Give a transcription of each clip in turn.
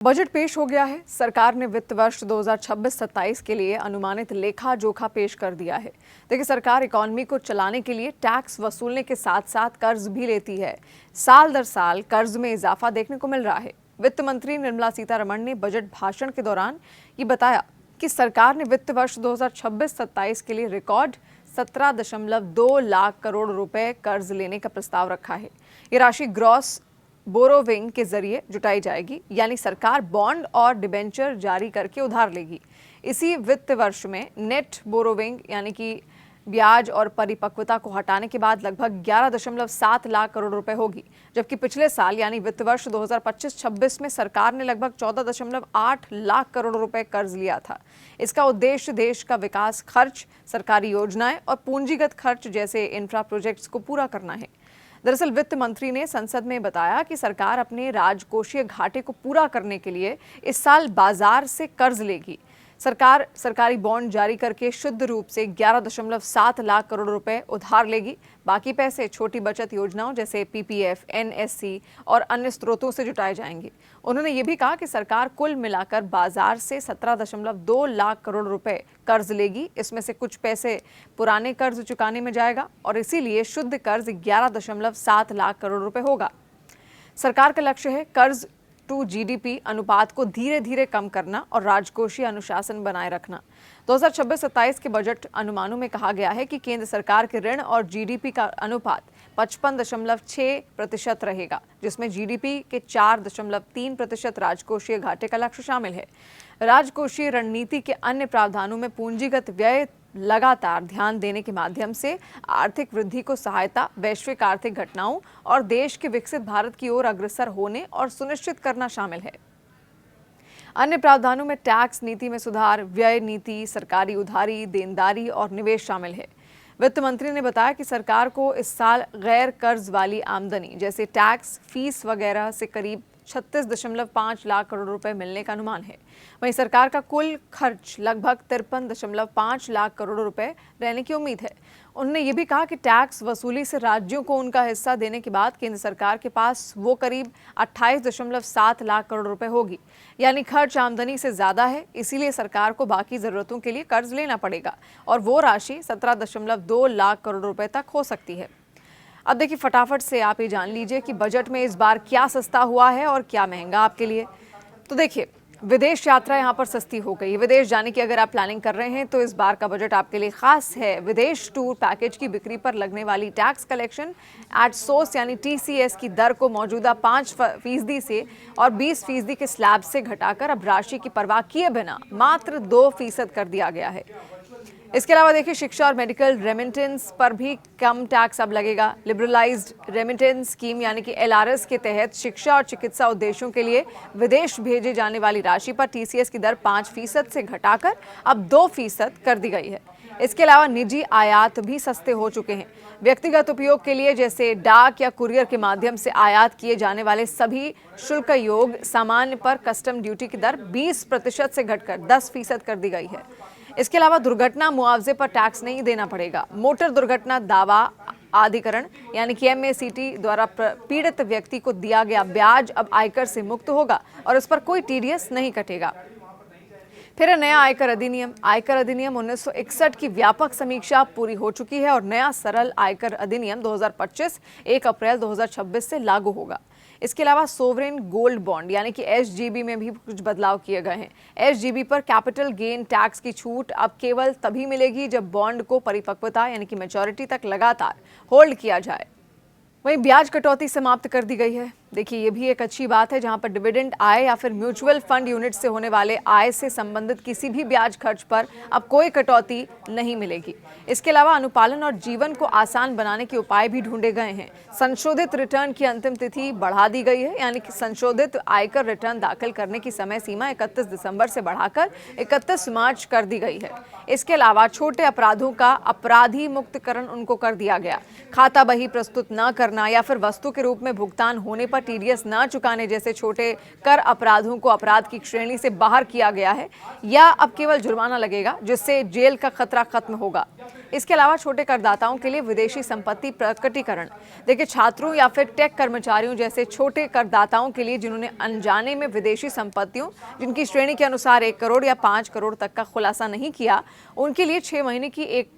Budget पेश हो गया है। सरकार ने वित्त वर्ष 2026-27 के लिए अनुमानित लेखा जोखा पेश कर दिया है। देखिए, सरकार इकोनॉमी को चलाने के लिए टैक्स वसूलने के साथ साथ कर्ज भी लेती है। साल दर साल कर्ज में इजाफा देखने को मिल रहा है। वित्त मंत्री निर्मला सीतारमण ने बजट भाषण के दौरान ये बताया कि सरकार ने वित्त वर्ष 2026-27 के लिए रिकॉर्ड 17.2 लाख करोड़ रुपए कर्ज लेने का प्रस्ताव रखा है। ये राशि ग्रॉस बोरोविंग के जरिए जुटाई जाएगी, यानी सरकार बॉन्ड और डिबेंचर जारी करके उधार लेगी। इसी वित्त वर्ष में नेट बोरोविंग यानी कि ब्याज और परिपक्वता को हटाने के बाद लगभग 11.7 लाख करोड़ रुपए होगी, जबकि पिछले साल यानी वित्त वर्ष 2025-26 में सरकार ने लगभग 14.8 लाख करोड़ रुपए कर्ज लिया था। इसका उद्देश्य देश का विकास खर्च, सरकारी योजनाएं और पूंजीगत खर्च जैसे इंफ्रा प्रोजेक्ट्स को पूरा करना है। दरअसल वित्त मंत्री ने संसद में बताया कि सरकार अपने राजकोषीय घाटे को पूरा करने के लिए इस साल बाजार से कर्ज लेगी। सरकार सरकारी बॉन्ड जारी करके शुद्ध रूप से 11.7 लाख करोड़ रुपए उधार लेगी। बाकी पैसे छोटी बचत योजनाओं जैसे पीपीएफ, एनएससी और अन्य स्रोतों से जुटाए जाएंगे। उन्होंने ये भी कहा कि सरकार कुल मिलाकर बाजार से 17.2 लाख करोड़ रुपए कर्ज लेगी। इसमें से कुछ पैसे पुराने कर्ज चुकाने में जाएगा और इसीलिए शुद्ध कर्ज 11.7 लाख करोड़ रुपए होगा। सरकार का लक्ष्य है कर्ज टू जीडीपी अनुपात को धीरे धीरे कम करना और राजकोषीय अनुशासन बनाए रखना। 2026-27 के बजट अनुमानों में कहा गया है कि केंद्र सरकार के ऋण और जीडीपी का अनुपात 55.6% रहेगा, जिसमें जीडीपी के 4.3% राजकोषीय घाटे का लक्ष्य शामिल है। राजकोषीय रणनीति के अन्य प्रावधानों में पूंजीगत व्यय लगातार ध्यान देने के माध्यम से आर्थिक वृद्धि को सहायता, वैश्विक आर्थिक घटनाओं और देश के विकसित भारत की ओर अग्रसर होने और सुनिश्चित करना शामिल है। अन्य प्रावधानों में टैक्स नीति में सुधार, व्यय नीति, सरकारी उधारी, देनदारी और निवेश शामिल है। वित्त मंत्री ने बताया कि सरकार को इस साल गैर कर्ज वाली आमदनी जैसे टैक्स, फीस वगैरह से करीब 36.5 लाख करोड़ रुपए मिलने का अनुमान है। वहीं सरकार का कुल खर्च लगभग 53.5 लाख करोड़ रुपए रहने की उम्मीद है। उन्होंने ये भी कहा कि टैक्स वसूली से राज्यों को उनका हिस्सा देने के बाद केंद्र सरकार के पास वो करीब 28.7 लाख करोड़ रुपए होगी, यानी खर्च आमदनी से ज्यादा है। इसीलिए सरकार को बाकी जरूरतों के लिए कर्ज लेना पड़ेगा और वो राशि 17.2 लाख करोड़ रुपए तक हो सकती है। अब देखिए, फटाफट से आप ये जान लीजिए कि बजट में इस बार क्या सस्ता हुआ है और क्या महंगा आपके लिए। तो देखिए, विदेश यात्रा यहाँ पर सस्ती हो गई है। विदेश जाने की अगर आप प्लानिंग कर रहे हैं तो इस बार का बजट आपके लिए खास है। विदेश टूर पैकेज की बिक्री पर लगने वाली टैक्स कलेक्शन एट सोर्स यानी टीसीएस की दर को मौजूदा 5% से और 20% के स्लैब से घटाकर अब राशि की परवाह किए बिना मात्र 2% कर दिया गया है। इसके अलावा देखिए, शिक्षा और मेडिकल रेमिटेंस पर भी कम टैक्स अब लगेगा। लिबरलाइज्ड रेमिटेंस स्कीम यानी कि एलआरएस के तहत शिक्षा और चिकित्सा उद्देश्यों के लिए विदेश भेजे जाने वाली राशि पर टीसीएस की दर 5% से घटाकर अब 2% कर दी गई है। इसके अलावा निजी आयात भी सस्ते हो चुके हैं। व्यक्तिगत उपयोग के लिए जैसे डाक या कुरियर के माध्यम से आयात किए जाने वाले सभी शुल्क योग सामान पर कस्टम ड्यूटी की दर 20% से घटकर 10% कर दी गई है। इसके अलावा दुर्घटना मुआवजे पर टैक्स नहीं देना पड़ेगा। मोटर दुर्घटना दावा अधिकरण यानी कि एमएसीटी द्वारा पीड़ित व्यक्ति को दिया गया ब्याज अब आयकर से मुक्त होगा और इस पर कोई टीडीएस नहीं कटेगा। फिर नया आयकर अधिनियम 1961 की व्यापक समीक्षा पूरी हो चुकी है और नया सरल आयकर अधिनियम 2025 1 अप्रैल 2026 से लागू होगा। इसके अलावा सोवरेन गोल्ड बॉन्ड यानी कि एसजीबी में भी कुछ बदलाव किए गए हैं। एसजीबी पर कैपिटल गेन टैक्स की छूट अब केवल तभी मिलेगी जब बॉन्ड को परिपक्वता यानी कि मैच्योरिटी तक लगातार होल्ड किया जाए। वहीं ब्याज कटौती समाप्त कर दी गई है। देखिए, ये भी एक अच्छी बात है, जहां पर डिविडेंड आय या फिर म्यूचुअल फंड यूनिट से होने वाले आय से संबंधित किसी भी ब्याज खर्च पर अब कोई कटौती नहीं मिलेगी। इसके अलावा अनुपालन और जीवन को आसान बनाने के उपाय भी ढूंढे गए हैं। संशोधित रिटर्न की अंतिम तिथि बढ़ा दी गई है, यानी कि संशोधित आयकर रिटर्न दाखिल करने की समय सीमा 31 दिसंबर से बढ़ाकर 31 मार्च कर दी गई है। इसके अलावा छोटे अपराधों का अपराधी मुक्तकरण उनको कर दिया गया। खाता बही प्रस्तुत न करना या फिर वस्तु के रूप में भुगतान होने पर पर टीडीएस न चुकाने जैसे छोटे कर अपराधों को अपराध की श्रेणी से बाहर किया गया है, या अब केवल जुर्माना लगेगा जिससे जेल का खतरा खत्म होगा। इसके अलावा छोटे करदाताओं के लिए विदेशी संपत्ति प्रकटीकरण, देखिए छात्रों या फिर टेक कर्मचारियों जैसे छोटे करदाताओं के लिए जिन्होंने अनजाने में विदेशी संपत्तियों जिनकी श्रेणी के अनुसार 1 करोड़ या 5 करोड़ तक का खुलासा नहीं किया, उनके लिए 6 महीने की एक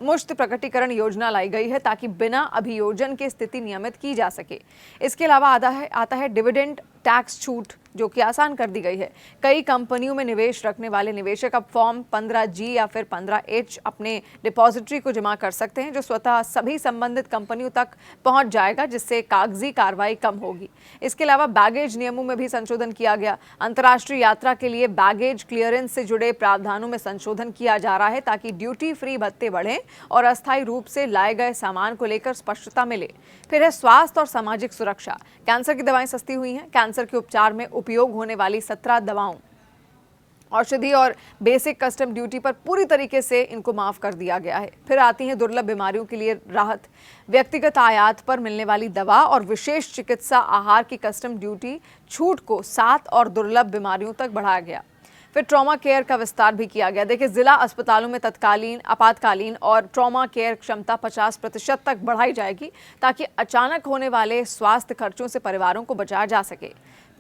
मुश्त प्रकटीकरण योजना लाई गई है ताकि बिना अभियोजन के स्थिति नियमित की जा सके। इसके अलावा आता है डिविडेंड टैक्स छूट, जो कि आसान कर दी गई है। कई कंपनियों में निवेश रखने वाले निवेशक अब फॉर्म 15G या फिर 15H अपने डिपॉजिटरी को जमा कर सकते हैं, जो स्वतः सभी संबंधित कंपनियों तक पहुंच जाएगा, जिससे कागजी कार्रवाई कम होगी। इसके अलावा बैगेज नियमों में भी संशोधन किया गया। अंतर्राष्ट्रीय यात्रा के लिए बैगेज क्लियरेंस से जुड़े प्रावधानों में संशोधन किया जा रहा है ताकि ड्यूटी फ्री भत्ते बढ़ें और अस्थायी रूप से लाए गए सामान को लेकर स्पष्टता मिले। फिर है स्वास्थ्य और सामाजिक सुरक्षा। कैंसर की दवाएं सस्ती हुई हैं। कैंसर के उपचार में उपयोग होने वाली 17 दवाओं, औषधि और बेसिक कस्टम ड्यूटी पर पूरी तरीके से इनको माफ कर दिया गया है। फिर आती है दुर्लभ बीमारियों के लिए राहत। व्यक्तिगत आयात पर मिलने वाली दवा और विशेष चिकित्सा आहार की कस्टम ड्यूटी छूट को 7 और दुर्लभ बीमारियों तक बढ़ाया गया। फिर ट्रॉमा केयर का विस्तार भी किया गया। देखिए जिला अस्पतालों में तत्कालीन, आपातकालीन और ट्रॉमा केयर क्षमता 50% तक बढ़ाई जाएगी ताकि अचानक होने वाले स्वास्थ्य खर्चों से परिवारों को बचाया जा सके।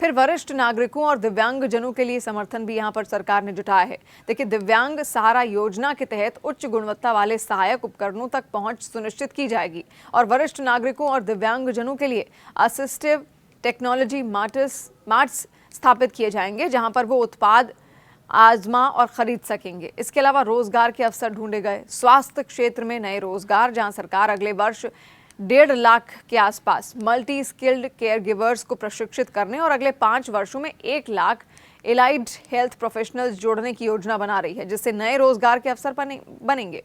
फिर वरिष्ठ नागरिकों और दिव्यांगजनों के लिए समर्थन भी यहाँ पर सरकार ने जुटाया है। देखिए दिव्यांग सहारा योजना के तहत उच्च गुणवत्ता वाले सहायक उपकरणों तक पहुंच सुनिश्चित की जाएगी और वरिष्ठ नागरिकों और दिव्यांगजनों के लिए असिस्टिव टेक्नोलॉजी मार्ट्स स्थापित किए जाएंगे, जहां पर वो उत्पाद आजमा और खरीद सकेंगे। इसके अलावा रोजगार के अवसर ढूंढे गए। स्वास्थ्य क्षेत्र में नए रोजगार, जहां सरकार अगले वर्ष 1.5 लाख के आसपास मल्टी स्किल्ड केयर गिवर्स को प्रशिक्षित करने और अगले 5 वर्षों में 1 लाख एलाइड हेल्थ प्रोफेशनल्स जोड़ने की योजना बना रही है, जिससे नए रोजगार के अवसर बनेंगे।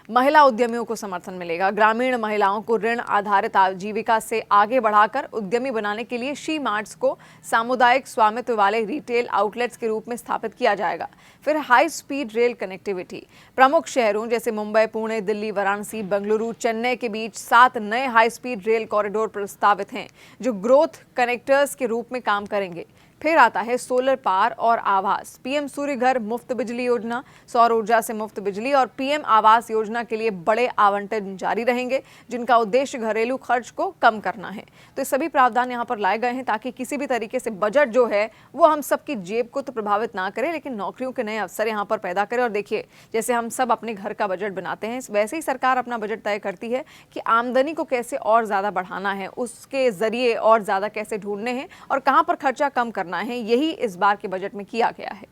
महिला उद्यमियों को समर्थन मिलेगा। ग्रामीण महिलाओं को ऋण आधारित आजीविका से आगे बढ़ाकर उद्यमी बनाने के लिए शी मार्ट्स को सामुदायिक स्वामित्व वाले रिटेल आउटलेट्स के रूप में स्थापित किया जाएगा। फिर हाई स्पीड रेल कनेक्टिविटी। प्रमुख शहरों जैसे मुंबई, पुणे, दिल्ली, वाराणसी, बेंगलुरु, चेन्नई के बीच 7 नए हाई स्पीड रेल कॉरिडोर प्रस्तावित हैं, जो ग्रोथ कनेक्टर्स के रूप में काम करेंगे। फिर आता है सोलर पावर और आवास। पीएम सूर्य घर मुफ्त बिजली योजना, सौर ऊर्जा से मुफ्त बिजली और पीएम आवास योजना के लिए बड़े आवंटन जारी रहेंगे, जिनका उद्देश्य घरेलू खर्च को कम करना है। तो ये सभी प्रावधान यहाँ पर लाए गए हैं ताकि किसी भी तरीके से बजट जो है वो हम सबकी जेब को तो प्रभावित ना करे, लेकिन नौकरियों के नए अवसर यहाँ पर पैदा करे। और देखिए जैसे हम सब अपने घर का बजट बनाते हैं, वैसे ही सरकार अपना बजट तय करती है कि आमदनी को कैसे और ज़्यादा बढ़ाना है, उसके जरिए और ज़्यादा कैसे ढूंढने हैं और कहाँ पर खर्चा कम करना है। यही इस बार के बजट में किया गया है।